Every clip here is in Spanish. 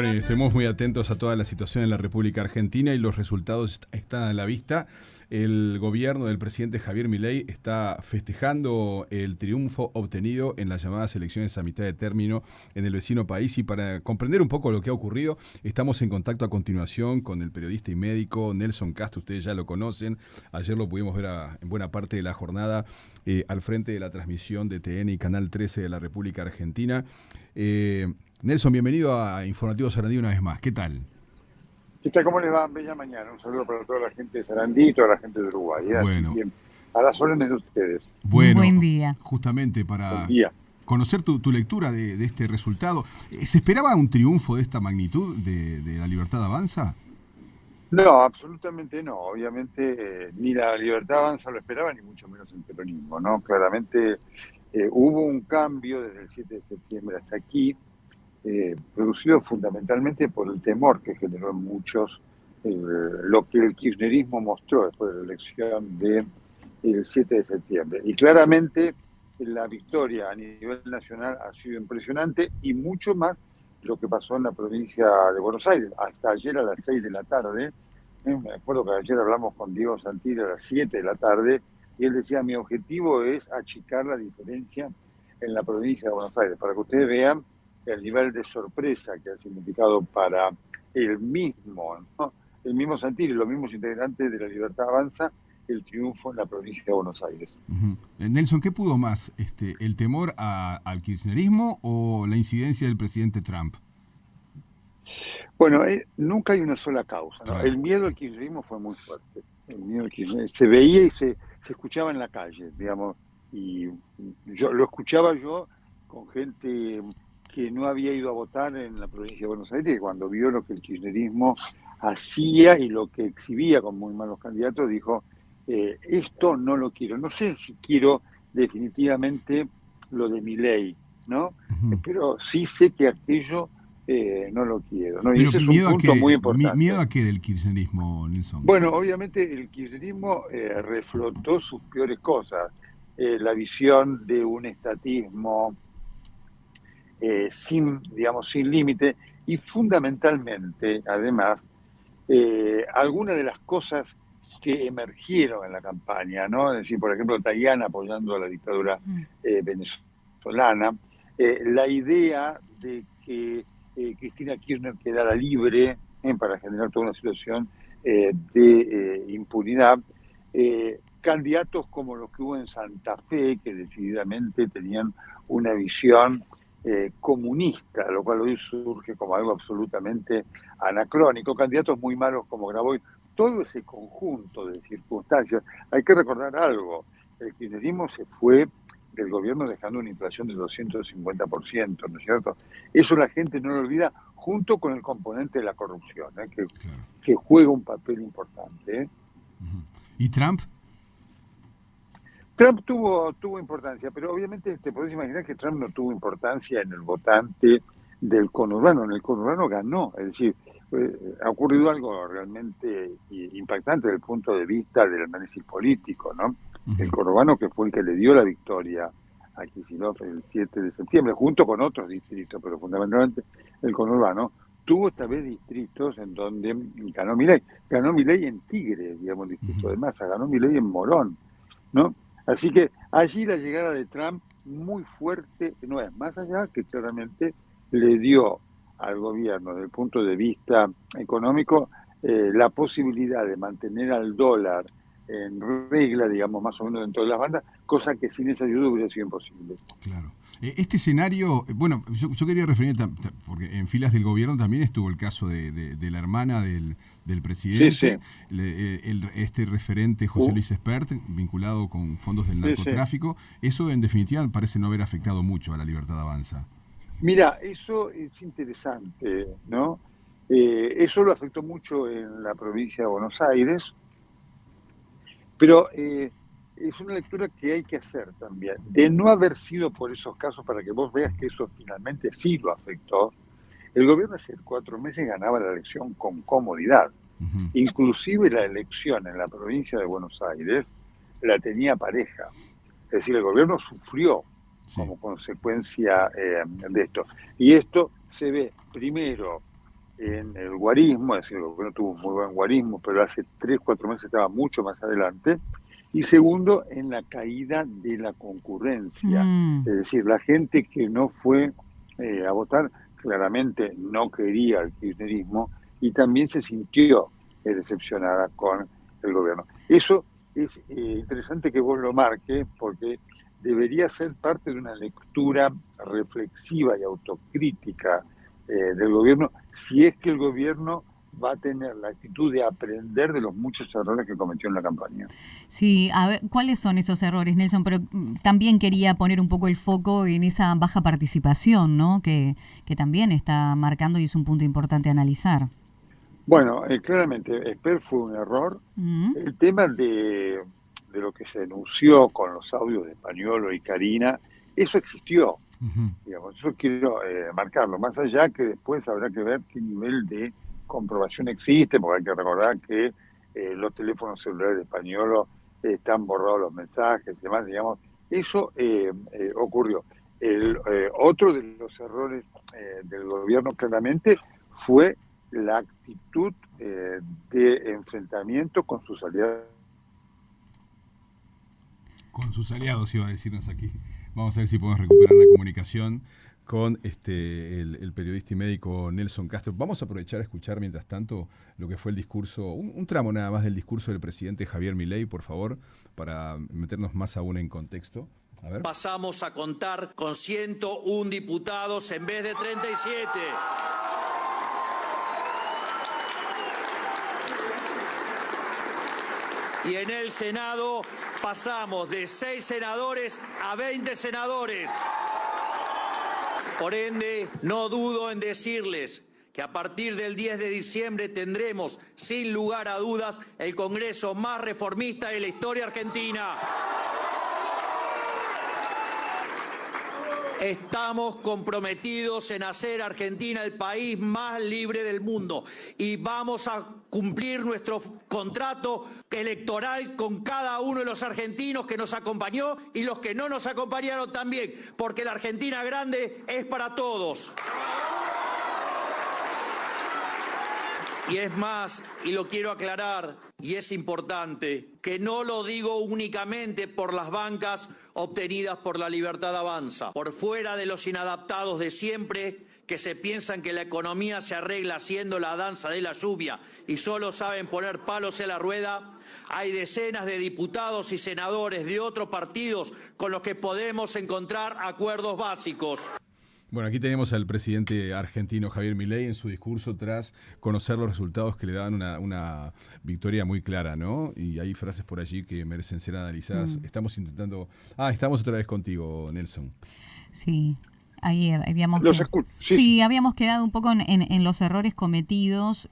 Bueno, y estemos muy atentos a toda la situación en la República Argentina y los resultados están a la vista. El gobierno del presidente Javier Milei está festejando el triunfo obtenido en las llamadas elecciones a mitad de término en el vecino país, y para comprender un poco lo que ha ocurrido, estamos en contacto a continuación con el periodista y médico Nelson Castro. Ustedes ya lo conocen, ayer lo pudimos ver en buena parte de la jornada al frente de la transmisión de TN y Canal 13 de la República Argentina. Nelson, bienvenido a Informativo Sarandí una vez más. ¿Qué tal? ¿Qué tal? ¿Cómo les va? Bella mañana. Un saludo para toda la gente de Sarandí y toda la gente de Uruguay. Así Bueno, que a las órdenes de ustedes. Buen día. Justamente Buen para día. conocer tu lectura de este resultado. ¿Se esperaba un triunfo de esta magnitud de La Libertad Avanza? No, absolutamente no. Obviamente ni la Libertad Avanza lo esperaba, ni mucho menos el peronismo, ¿no? Claramente hubo un cambio desde el 7 de septiembre hasta aquí, producido fundamentalmente por el temor que generó en muchos lo que el kirchnerismo mostró después de la elección del 7 de septiembre. Y claramente la victoria a nivel nacional ha sido impresionante, y mucho más lo que pasó en la provincia de Buenos Aires. Hasta ayer a las 6 de la tarde, me acuerdo que ayer hablamos con Diego Santilli a las 7 de la tarde, y él decía: mi objetivo es achicar la diferencia en la provincia de Buenos Aires, para que ustedes vean el nivel de sorpresa que ha significado para el mismo, ¿no? El mismo Santilli, los mismos integrantes de la Libertad Avanza, el triunfo en la provincia de Buenos Aires. Uh-huh. Nelson, ¿qué pudo más? ¿El temor al kirchnerismo o la incidencia del presidente Trump? Bueno, nunca hay una sola causa, ¿no? Claro. El miedo al kirchnerismo fue muy fuerte. El miedo al kirchnerismo se veía y se escuchaba en la calle, digamos, y lo escuchaba yo con gente que no había ido a votar en la provincia de Buenos Aires, y cuando vio lo que el kirchnerismo hacía y lo que exhibía con muy malos candidatos, dijo: esto no lo quiero. No sé si quiero definitivamente lo de Milei, ¿no? Uh-huh. Pero sí sé que aquello no lo quiero, ¿no? Y Pero ese es un miedo a punto muy qué, importante. miedo a qué del kirchnerismo, Nelson. Bueno, obviamente el kirchnerismo reflotó sus peores cosas. La visión de un estatismo sin límite, y fundamentalmente, además, algunas de las cosas que emergieron en la campaña, ¿no? Es decir, por ejemplo, Tayana apoyando a la dictadura venezolana, la idea de que Cristina Kirchner quedara libre para generar toda una situación de impunidad. Candidatos como los que hubo en Santa Fe, que decididamente tenían una visión comunista, lo cual hoy surge como algo absolutamente anacrónico. Candidatos muy malos como Grabois. Todo ese conjunto de circunstancias. Hay que recordar algo: el kirchnerismo se fue del gobierno dejando una inflación del 250%, ¿no es cierto? Eso la gente no lo olvida, junto con el componente de la corrupción, Claro. que juega un papel importante. Uh-huh. ¿Y Trump? Trump tuvo importancia, pero obviamente te podés imaginar que Trump no tuvo importancia en el votante del conurbano. En el conurbano ganó, es decir, ha ocurrido algo realmente impactante desde el punto de vista del análisis político, ¿no? Uh-huh. El conurbano, que fue el que le dio la victoria a Kicillof el 7 de septiembre, junto con otros distritos, pero fundamentalmente el conurbano, tuvo esta vez distritos en donde ganó Milei. Ganó Milei en Tigre, digamos, el distrito de Massa, ganó Milei en Morón, ¿no? Así que allí la llegada de Trump muy fuerte no es, más allá que claramente le dio al gobierno, desde el punto de vista económico, la posibilidad de mantener al dólar en regla, digamos, más o menos dentro de las bandas, cosa que sin esa ayuda hubiera sido imposible. Claro. Este escenario, bueno, yo quería referirme, porque en filas del gobierno también estuvo el caso de la hermana del presidente, Sí, sí. este referente José Luis Espert, vinculado con fondos del narcotráfico. Sí. Eso en definitiva parece no haber afectado mucho a la Libertad Avanza. Mira, eso es interesante, ¿no? Eso lo afectó mucho en la provincia de Buenos Aires, pero es una lectura que hay que hacer también. De no haber sido por esos casos, para que vos veas que eso finalmente sí lo afectó, el gobierno hace 4 meses ganaba la elección con comodidad. Uh-huh. Inclusive la elección en la provincia de Buenos Aires la tenía pareja. Es decir, el gobierno sufrió como consecuencia de esto. Y esto se ve primero en el guarismo, es decir, el gobierno tuvo un muy buen guarismo, pero hace 3, 4 meses estaba mucho más adelante. Y segundo, en la caída de la concurrencia. Mm. Es decir, la gente que no fue a votar claramente no quería el kirchnerismo y también se sintió decepcionada con el gobierno. Eso es interesante que vos lo marques porque debería ser parte de una lectura reflexiva y autocrítica del gobierno, si es que el gobierno va a tener la actitud de aprender de los muchos errores que cometió en la campaña. Sí, a ver, ¿cuáles son esos errores, Nelson? Pero también quería poner un poco el foco en esa baja participación, ¿no? Que también está marcando y es un punto importante a analizar. Bueno, claramente, Esper fue un error. Mm. El tema de lo que se denunció con los audios de Pañuelo y Karina, eso existió. Digamos, yo quiero marcarlo, más allá que después habrá que ver qué nivel de comprobación existe, porque hay que recordar que los teléfonos celulares de Pañuelo están borrados los mensajes y demás, digamos, eso ocurrió. Otro de los errores del gobierno claramente fue la actitud de enfrentamiento con sus aliados. Con sus aliados, iba a decirnos aquí. Vamos a ver si podemos recuperar la comunicación con el periodista y médico Nelson Castro. Vamos a aprovechar a escuchar mientras tanto lo que fue el discurso, un tramo nada más del discurso del presidente Javier Milei, por favor, para meternos más aún en contexto. A ver. Pasamos a contar con 101 diputados en vez de 37. Y en el Senado pasamos de 6 senadores a 20 senadores. Por ende, no dudo en decirles que a partir del 10 de diciembre tendremos, sin lugar a dudas, el Congreso más reformista de la historia argentina. Estamos comprometidos en hacer Argentina el país más libre del mundo y vamos a cumplir nuestro contrato electoral con cada uno de los argentinos que nos acompañó y los que no nos acompañaron también, porque la Argentina grande es para todos. Y es más, y lo quiero aclarar, y es importante, que no lo digo únicamente por las bancas obtenidas por La Libertad Avanza, por fuera de los inadaptados de siempre, que se piensan que la economía se arregla haciendo la danza de la lluvia y solo saben poner palos en la rueda. Hay decenas de diputados y senadores de otros partidos con los que podemos encontrar acuerdos básicos. Bueno, aquí tenemos al presidente argentino Javier Milei en su discurso tras conocer los resultados que le daban una victoria muy clara, ¿no? Y hay frases por allí que merecen ser analizadas. Estamos otra vez contigo, Nelson. Sí. Ahí habíamos habíamos quedado un poco en los errores cometidos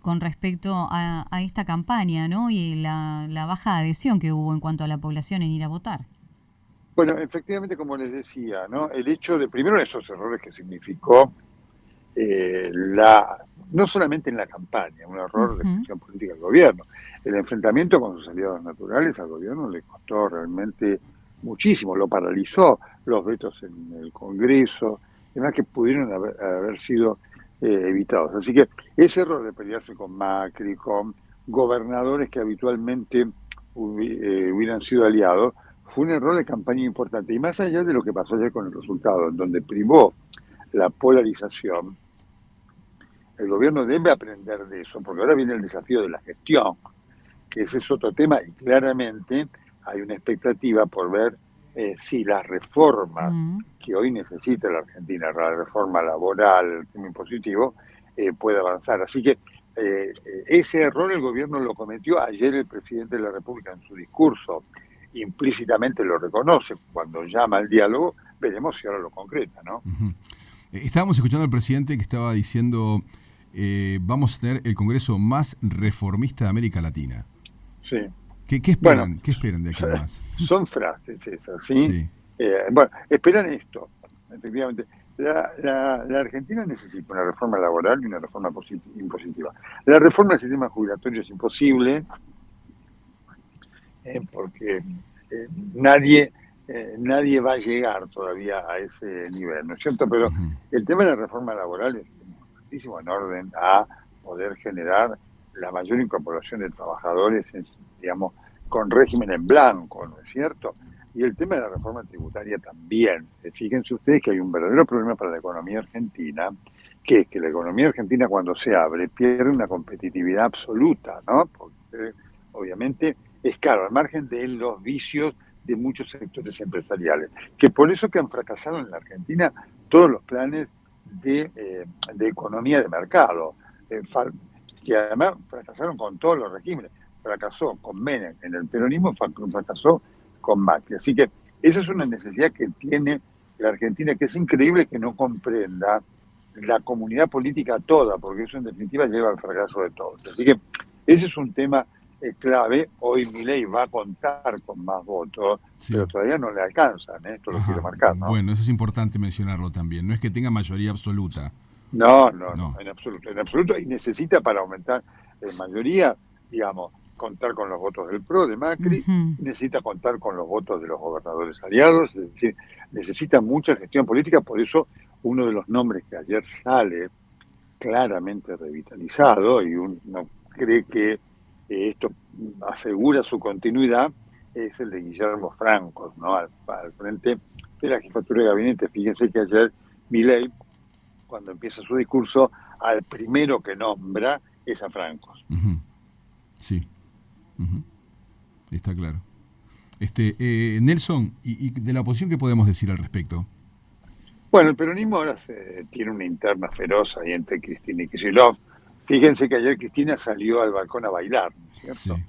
con respecto a esta campaña, ¿no? Y la baja adhesión que hubo en cuanto a la población en ir a votar. Bueno, efectivamente, como les decía, ¿no? El hecho de, primero, esos errores que significó no solamente en la campaña, un error de gestión política del gobierno, el enfrentamiento con sus aliados naturales al gobierno le costó realmente muchísimo, lo paralizó, los vetos en el Congreso, además que pudieron haber sido evitados. Así que ese error de pelearse con Macri, con gobernadores que habitualmente hubieran sido aliados, fue un error de campaña importante. Y más allá de lo que pasó ayer con el resultado, en donde privó la polarización, el gobierno debe aprender de eso, porque ahora viene el desafío de la gestión, que ese es otro tema, y claramente hay una expectativa por ver si las reformas que hoy necesita la Argentina, la reforma laboral, el tema impositivo, puede avanzar. Así que ese error el gobierno lo cometió. Ayer el presidente de la República en su discurso implícitamente lo reconoce cuando llama al diálogo. Veremos si ahora lo concreta, ¿no? Estábamos escuchando al presidente que estaba diciendo vamos a tener el Congreso más reformista de América Latina. Sí. ¿Qué esperan? Bueno, ¿Qué esperan de aquí más? Son frases esas, ¿sí? Bueno, esperan esto, efectivamente. La Argentina necesita una reforma laboral y una reforma impositiva. La reforma del sistema jubilatorio es imposible porque nadie va a llegar todavía a ese nivel, ¿no es cierto? Pero el tema de la reforma laboral importantísimo en orden a poder generar la mayor incorporación de trabajadores, digamos, con régimen en blanco, ¿no es cierto? Y el tema de la reforma tributaria también. Fíjense ustedes que hay un verdadero problema para la economía argentina, que es que la economía argentina cuando se abre pierde una competitividad absoluta, ¿no? Porque obviamente es caro, al margen de los vicios de muchos sectores empresariales, que por eso que han fracasado en la Argentina todos los planes de economía de mercado, que además fracasaron con todos los regímenes. Fracasó con Menem en el peronismo, fracasó con Macri. Así que esa es una necesidad que tiene la Argentina, que es increíble que no comprenda la comunidad política toda, porque eso en definitiva lleva al fracaso de todos. Así que ese es un tema clave. Hoy Milei va a contar con más votos, sí, pero todavía no le alcanzan, esto lo quiero marcar, ¿no? Bueno, eso es importante mencionarlo también. No es que tenga mayoría absoluta. No, en absoluto. Y necesita para aumentar mayoría, digamos, contar con los votos del PRO, de Macri, necesita contar con los votos de los gobernadores aliados, es decir, necesita mucha gestión política. Por eso uno de los nombres que ayer sale claramente revitalizado, y uno cree que esto asegura su continuidad, es el de Guillermo Franco, ¿no? Al frente de la jefatura de gabinete. Fíjense que ayer Milei, cuando empieza su discurso, al primero que nombra es a Francos. Sí. Está claro. Nelson, ¿y de la oposición qué podemos decir al respecto? Bueno, el peronismo ahora tiene una interna feroz ahí entre Cristina y Kicillof. Fíjense que ayer Cristina salió al balcón a bailar, ¿no es cierto? Sí.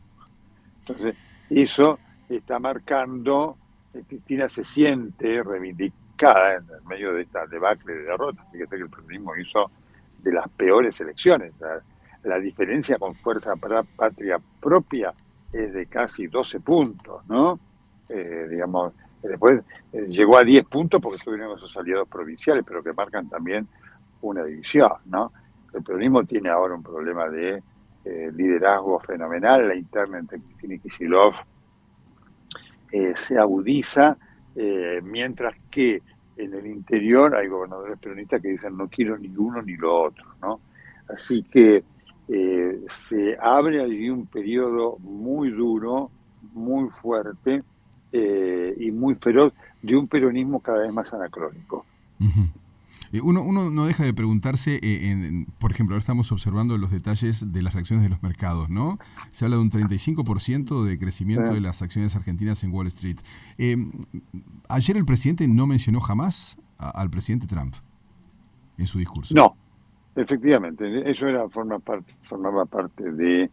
Entonces, eso está marcando que Cristina se siente reivindicada en el medio de esta debacle de derrotas. Fíjense que el peronismo hizo de las peores elecciones. La diferencia con Fuerza Patria Propia es de casi 12 puntos, ¿no? Digamos, después llegó a 10 puntos porque tuvieron esos aliados provinciales, pero que marcan también una división, ¿no? El peronismo tiene ahora un problema de liderazgo fenomenal. La interna entre Cristina y Kicillof se agudiza, mientras que en el interior hay gobernadores peronistas que dicen no quiero ni uno ni lo otro, ¿no? Así que se abre allí un periodo muy duro, muy fuerte y muy feroz de un peronismo cada vez más anacrónico. Uno no deja de preguntarse, por ejemplo, ahora estamos observando los detalles de las reacciones de los mercados, ¿no? Se habla de un 35% de crecimiento de las acciones argentinas en Wall Street. Ayer el presidente no mencionó jamás al presidente Trump en su discurso. No, efectivamente, eso formaba parte de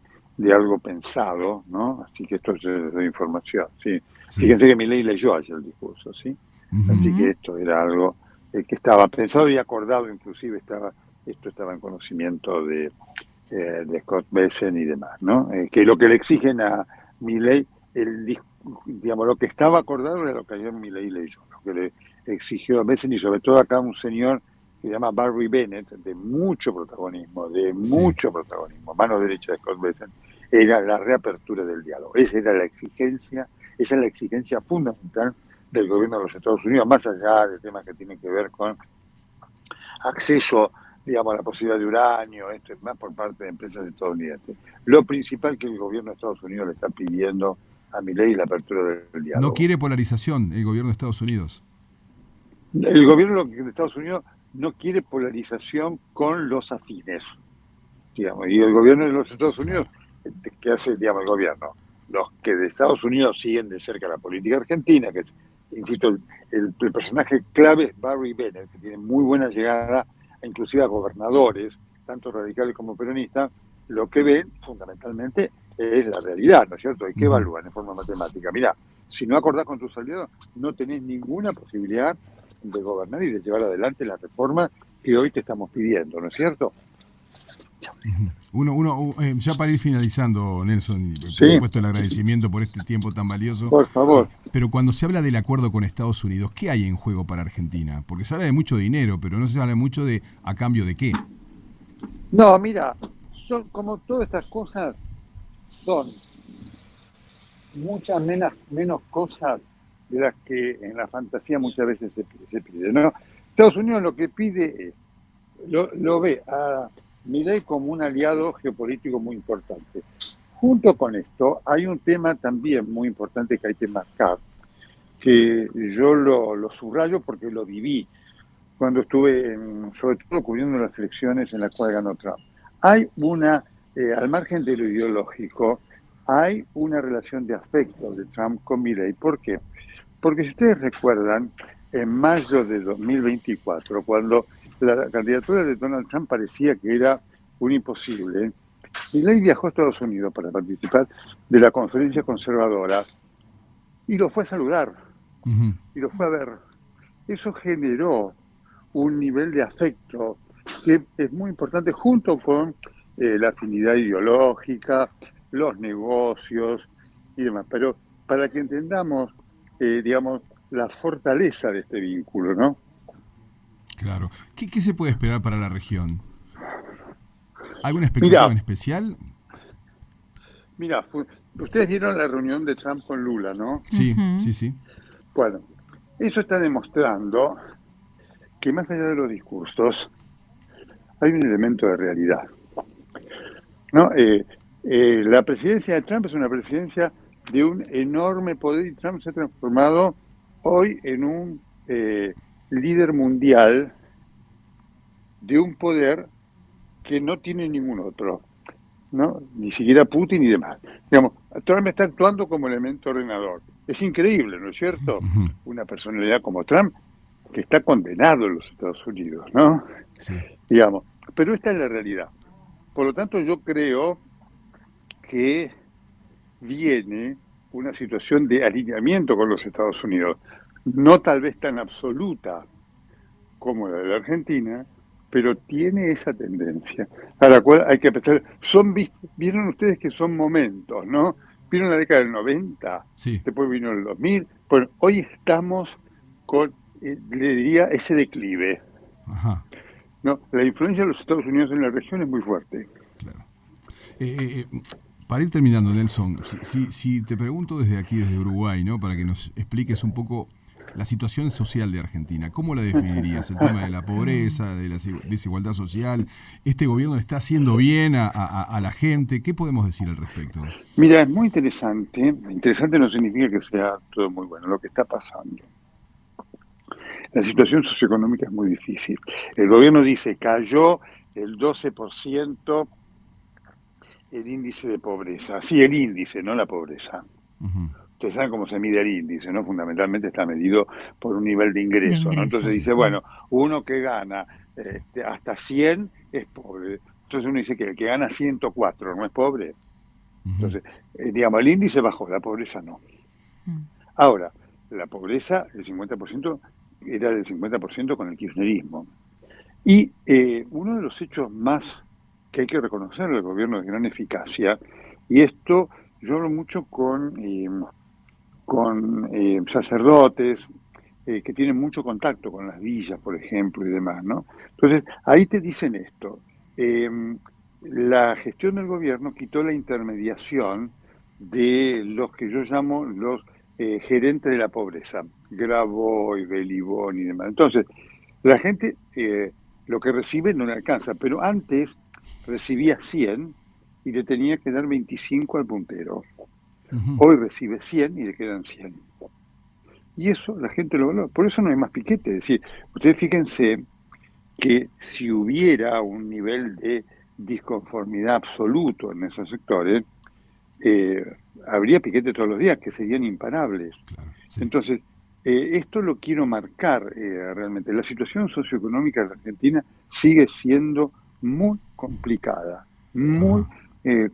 algo pensado, ¿no? Así que esto es de información, sí. Fíjense que Milei leyó ayer el discurso, ¿sí? Así que esto era algo que estaba pensado y acordado, inclusive esto estaba en conocimiento de Scott Bessent y demás, ¿no? Que lo que le exigen a Milei, digamos, lo que estaba acordado era lo que ayer Milei leyó, lo que le exigió a Bessent, y sobre todo acá un señor que se llama Barry Bennett, de mucho protagonismo, mano derecha de Scott Bessent, era la reapertura del diálogo. Esa es la exigencia fundamental del gobierno de los Estados Unidos, más allá de temas que tienen que ver con acceso, digamos, a la posibilidad de uranio, esto es más por parte de empresas estadounidenses. Lo principal que el gobierno de Estados Unidos le está pidiendo a Milei es la apertura del diálogo. No quiere polarización el gobierno de Estados Unidos. El gobierno de Estados Unidos no quiere polarización con los afines, digamos, y el gobierno de los Estados Unidos, ¿qué hace, digamos, el gobierno? Los que de Estados Unidos siguen de cerca la política argentina, que es, insisto, el personaje clave es Barry Bennett, que tiene muy buena llegada, inclusive a gobernadores, tanto radicales como peronistas. Lo que ven, fundamentalmente, es la realidad, ¿no es cierto? Y que evalúan en forma matemática. Mirá, si no acordás con tus aliados, no tenés ninguna posibilidad de gobernar y de llevar adelante la reforma que hoy te estamos pidiendo, ¿no es cierto? Ya para ir finalizando, Nelson, por supuesto el agradecimiento por este tiempo tan valioso. Por favor. Pero cuando se habla del acuerdo con Estados Unidos, ¿qué hay en juego para Argentina? Porque se habla de mucho dinero, pero no se habla mucho de a cambio de qué. No, mira, son como todas estas cosas, son muchas menos cosas de las que en la fantasía muchas veces se pide, ¿no? Estados Unidos lo que pide es lo ve a Milei como un aliado geopolítico muy importante. Junto con esto, hay un tema también muy importante que hay que marcar, que yo lo subrayo porque lo viví cuando estuve, sobre todo cubriendo las elecciones en las cuales ganó Trump. Hay al margen de lo ideológico, hay una relación de afecto de Trump con Milei. ¿Por qué? Porque si ustedes recuerdan, en mayo de 2024, cuando la candidatura de Donald Trump parecía que era un imposible, Milei viajó a Estados Unidos para participar de la conferencia conservadora y lo fue a saludar, y lo fue a ver. Eso generó un nivel de afecto que es muy importante junto con la afinidad ideológica, los negocios y demás. Pero para que entendamos, digamos, la fortaleza de este vínculo, ¿no? Claro. ¿Qué se puede esperar para la región? ¿Alguna expectativa en especial? Mira, ustedes vieron la reunión de Trump con Lula, ¿no? Sí, sí. Bueno, eso está demostrando que más allá de los discursos, hay un elemento de realidad, ¿no? La presidencia de Trump es una presidencia de un enorme poder y Trump se ha transformado hoy en un líder mundial de un poder que no tiene ningún otro, ¿no? Ni siquiera Putin y demás. Digamos, Trump está actuando como elemento ordenador. Es increíble, ¿no es cierto? Una personalidad como Trump que está condenado en los Estados Unidos, ¿no? Sí. Digamos, pero esta es la realidad. Por lo tanto, yo creo que viene una situación de alineamiento con los Estados Unidos, no tal vez tan absoluta como la de la Argentina, pero tiene esa tendencia a la cual hay que prestar. Vieron ustedes que son momentos, ¿no? Vieron la década del 90, sí. Después vino el 2000. Bueno, hoy estamos con, le diría, ese declive. Ajá. ¿No? La influencia de los Estados Unidos en la región es muy fuerte. Claro. Para ir terminando, Nelson, si te pregunto desde aquí, desde Uruguay, ¿no? Para que nos expliques un poco la situación social de Argentina, ¿cómo la definirías? El tema de la pobreza, de la desigualdad social. ¿Este gobierno está haciendo bien a la gente? ¿Qué podemos decir al respecto? Mira, es muy interesante. Interesante no significa que sea todo muy bueno lo que está pasando. La situación socioeconómica es muy difícil. El gobierno dice cayó el 12% el índice de pobreza. Sí, el índice, no la pobreza. Ustedes saben cómo se mide el índice, ¿no? Fundamentalmente está medido por un nivel de ingreso, ¿no? Entonces dice, bueno, uno que gana hasta 100 es pobre. Entonces uno dice que el que gana 104 no es pobre. Entonces, digamos, el índice bajó, la pobreza no. Ahora, la pobreza, el 50%, era del 50% con el kirchnerismo. Y uno de los hechos más que hay que reconocer del gobierno de gran eficacia, y esto yo hablo mucho con sacerdotes que tienen mucho contacto con las villas, por ejemplo, y demás, ¿no? Entonces, ahí te dicen esto. La gestión del gobierno quitó la intermediación de los que yo llamo los gerentes de la pobreza, Grabois, Belibón y demás. Entonces, la gente lo que recibe no le alcanza, pero antes recibía 100 y le tenía que dar 25 al puntero. Hoy recibe 100 y le quedan 100. Y eso la gente lo valora. Por eso no hay más piquete. Es decir, ustedes fíjense que si hubiera un nivel de disconformidad absoluto en esos sectores, habría piquete todos los días, que serían imparables. Claro, sí. Entonces, esto lo quiero marcar realmente. La situación socioeconómica de la Argentina sigue siendo muy complicada, muy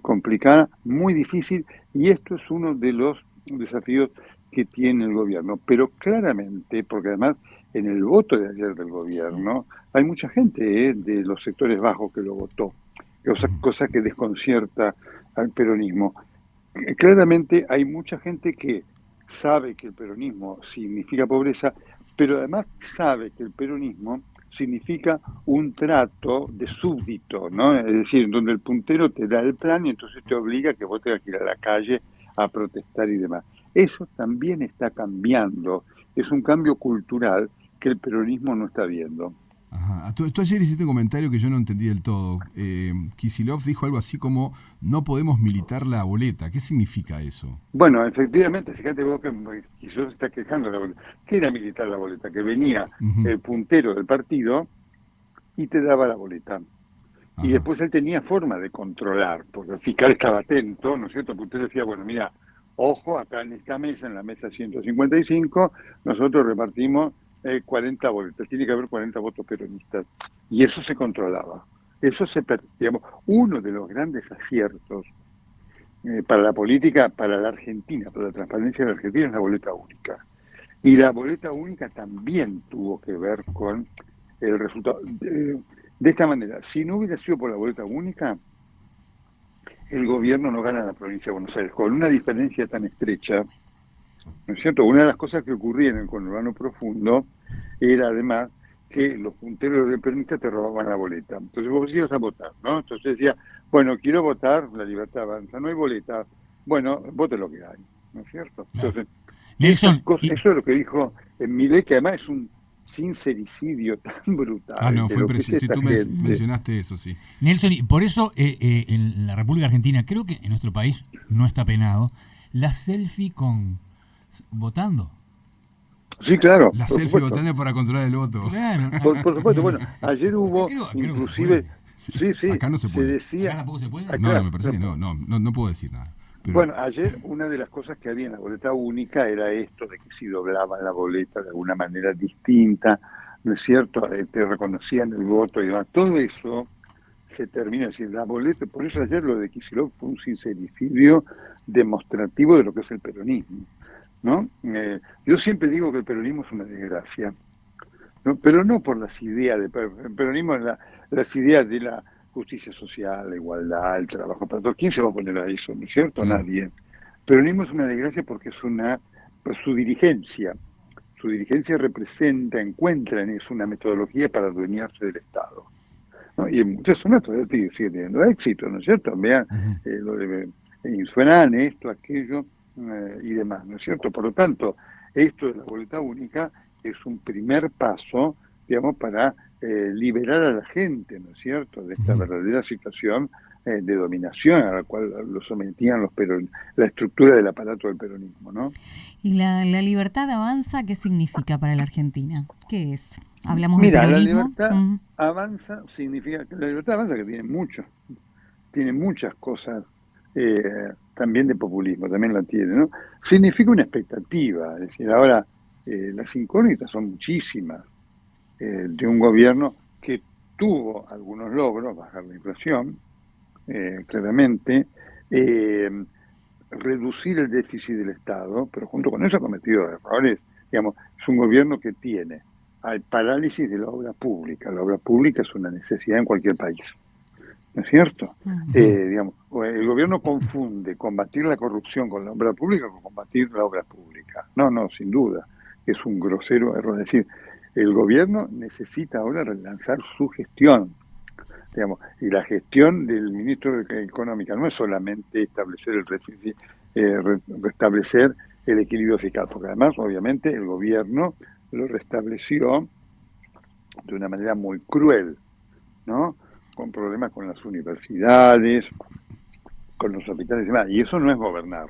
complicada, muy difícil, y esto es uno de los desafíos que tiene el gobierno. Pero claramente, porque además en el voto de ayer del gobierno hay mucha gente de los sectores bajos que lo votó, cosa que desconcierta al peronismo. Claramente hay mucha gente que sabe que el peronismo significa pobreza, pero además sabe que el peronismo significa un trato de súbdito, ¿no? Es decir, donde el puntero te da el plan y entonces te obliga a que vos tengas que ir a la calle a protestar y demás. Eso también está cambiando. Es un cambio cultural que el peronismo no está viendo. Ajá. Tú ayer hiciste un comentario que yo no entendí del todo. Kicillof dijo algo así como, no podemos militar la boleta. ¿Qué significa eso? Bueno, efectivamente, fíjate vos que Kicillof se está quejando de la boleta. ¿Qué era militar la boleta? Que venía el puntero del partido y te daba la boleta. Ajá. Y después él tenía forma de controlar, porque el fiscal estaba atento, ¿no es cierto? El puntero decía, bueno, mira, ojo, acá en esta mesa, en la mesa 155, nosotros repartimos 40 boletas, tiene que haber 40 votos peronistas, y eso se controlaba. Eso digamos, uno de los grandes aciertos para la política, para la Argentina, para la transparencia de la Argentina, es la boleta única. Y la boleta única también tuvo que ver con el resultado. De esta manera, si no hubiera sido por la boleta única, el gobierno no gana la provincia de Buenos Aires, con una diferencia tan estrecha, ¿no es cierto? Una de las cosas que ocurría en el conurbano profundo era además que los punteros del peronista te robaban la boleta. Entonces vos ibas a votar, ¿no? Entonces decía, bueno, quiero votar, la Libertad Avanza, no hay boleta, bueno, vote lo que hay, ¿no es cierto? Entonces, Nelson, eso es lo que dijo Milei, que además es un sincericidio tan brutal. Ah, no, fue impresionante. Si tú mencionaste eso, sí. Nelson, y por eso en la República Argentina, creo que en nuestro país no está penado, la selfie con votando. Sí, claro. La selfie supuesto. Votando para controlar el voto. Claro. Por supuesto. Bueno, ayer hubo inclusive... Sí. Acá no se puede. Se decía, ¿Acá tampoco se puede? No, me parece que no puedo decir nada. Pero... Bueno, ayer una de las cosas que había en la boleta única era esto de que si doblaban la boleta de alguna manera distinta, ¿no es cierto? Te reconocían el voto y demás. Todo eso se termina, es decir, la boleta, por eso ayer lo de Kicillof fue un sincericidio demostrativo de lo que es el peronismo, ¿no? Yo siempre digo que el peronismo es una desgracia, ¿no? Pero no por las ideas el peronismo es las ideas de la justicia social, la igualdad, el trabajo para todos. ¿Quién se va a poner a eso? ¿No es cierto? Sí. Nadie. El peronismo es una desgracia porque es su dirigencia encuentra en eso una metodología para adueñarse del Estado, ¿no? Y en muchas zonas todavía sigue teniendo éxito, ¿no es cierto? Vean lo de Insuenan, esto, aquello y demás, ¿no es cierto? Por lo tanto, esto de la boleta única es un primer paso, digamos, para liberar a la gente, ¿no es cierto?, de esta verdadera situación de dominación a la cual lo sometían la estructura del aparato del peronismo, ¿no? ¿Y la libertad avanza qué significa para la Argentina? ¿Qué es? ¿Hablamos de peronismo? La libertad avanza significa que la libertad avanza que tiene muchas cosas también de populismo, también la tiene, ¿no? Significa una expectativa, es decir, ahora las incógnitas son muchísimas de un gobierno que tuvo algunos logros, bajar la inflación, claramente, reducir el déficit del Estado, pero junto con eso ha cometido errores. Digamos, es un gobierno que hay parálisis de la obra pública. La obra pública es una necesidad en cualquier país, ¿no es cierto? Digamos, el gobierno confunde combatir la corrupción con la obra pública con combatir la obra pública. No, sin duda, es un grosero error. Es decir, el gobierno necesita ahora relanzar su gestión, digamos, y la gestión del ministro de Económica no es solamente establecer restablecer el equilibrio fiscal, porque además, obviamente, el gobierno lo restableció de una manera muy cruel, ¿no? Con problemas con las universidades, con los hospitales y demás. Y eso no es gobernar,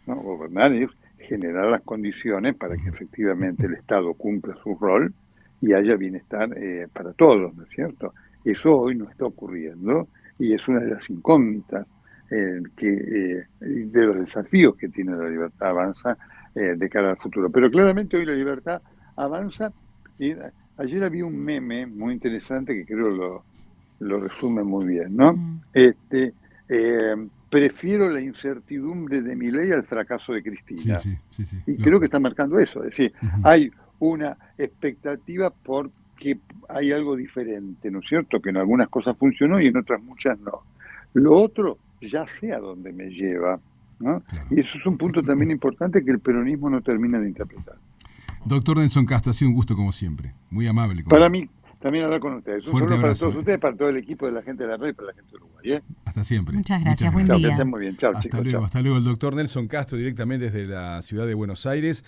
¿no? Gobernar es generar las condiciones para que efectivamente el Estado cumpla su rol y haya bienestar para todos, ¿no es cierto? Eso hoy no está ocurriendo y es una de las incógnitas de los desafíos que tiene la libertad avanza de cara al futuro. Pero claramente hoy la libertad avanza. Y ayer había un meme muy interesante que creo lo resume muy bien, ¿no? Prefiero la incertidumbre de Milei al fracaso de Cristina. Sí. Y creo que está marcando eso, es decir, hay una expectativa porque hay algo diferente, ¿no es cierto? Que en algunas cosas funcionó y en otras muchas no. Lo otro, ya sé a dónde me lleva, ¿no? Claro. Y eso es un punto también importante que el peronismo no termina de interpretar. Doctor Nelson Castro, ha sido un gusto como siempre, muy amable. Para mí también hablar con ustedes. Un fuerte saludo abrazo, para todos ustedes, para todo el equipo de la gente de la red y para la gente de Uruguay. Hasta siempre. Muchas gracias, buen día. día. Que estén muy bien. Chao, chicos. Hasta luego. El doctor Nelson Castro, directamente desde la ciudad de Buenos Aires.